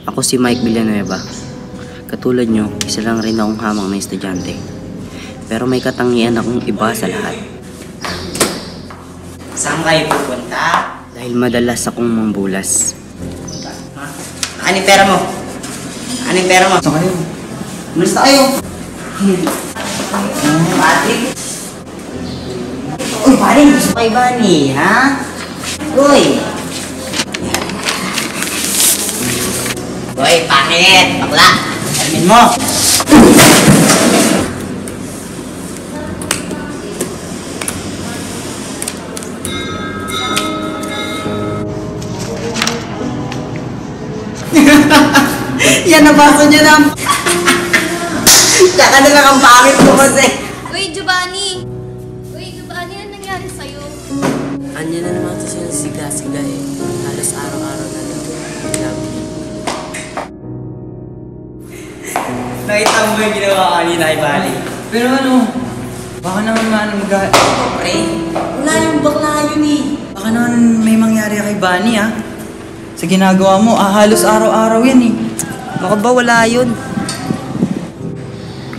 Ako si Mike Villanueva. Katulad nyo, isa lang rin akong hamang na estudyante. Pero may katangian akong iba sa lahat. Saan kayo pupunta? Dahil madalas akong mambulas. Ano yung pera mo? Ano yung pera mo? Saan kayo? Kumusta kayo? Patrick? Uy, pare, gusto kay Bunny, ha? Uy! Uy, pangit! Bakla! Alamin mo! Yan, nabasa niya na! Tsaka na lang ang pangit mo kasi! Uy, Giovanni! Uy, Giovanni, ano nangyari sa'yo? Anya na naman ito siya siga-siga eh. Halos araw-araw na lang. Nakita mo ba yung ginawa kanina kay Bali? Pero ano? Baka naman Pre, wala yung bakla yun eh. Baka naman may mangyari kay Bunny ah. Sa ginagawa mo, halos araw-araw yan eh. Baka ba wala yun?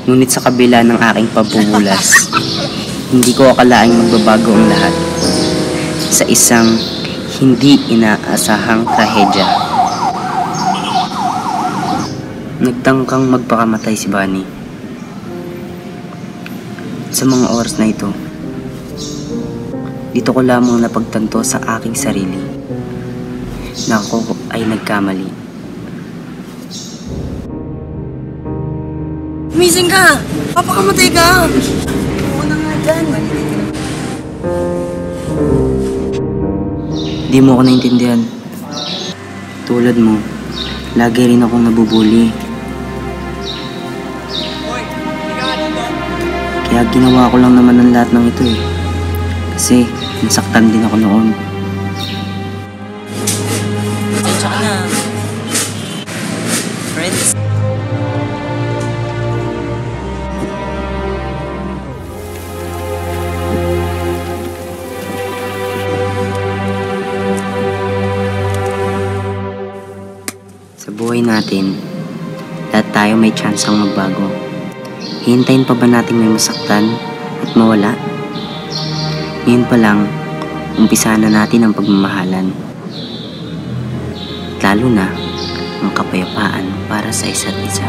Ngunit sa kabila ng aking pagbubulas, hindi ko akalaing magbabago ang lahat. Sa isang hindi inaasahang trahedya. Nagtangkang magpakamatay si Bunny. Sa mga oras na ito, dito ko lamang napagtanto sa aking sarili na ako ay nagkamali. Umising ka! Papakamatay ka! Oo na nga dyan. Di mo ako naintindihan. Tulad mo, lagi rin akong nabubuli. Kaya ginawa ko lang naman ang lahat ng ito eh. Kasi nasaktan din ako noon. Pasensya ka na. Friends. Sa buhay natin, lahat tayo may chance ang magbago. Hintayin pa ba natin may masaktan at mawala? Ngayon pa lang, umpisa na natin ang pagmamahalan. At lalo na, ang kapayapaan para sa isa't isa.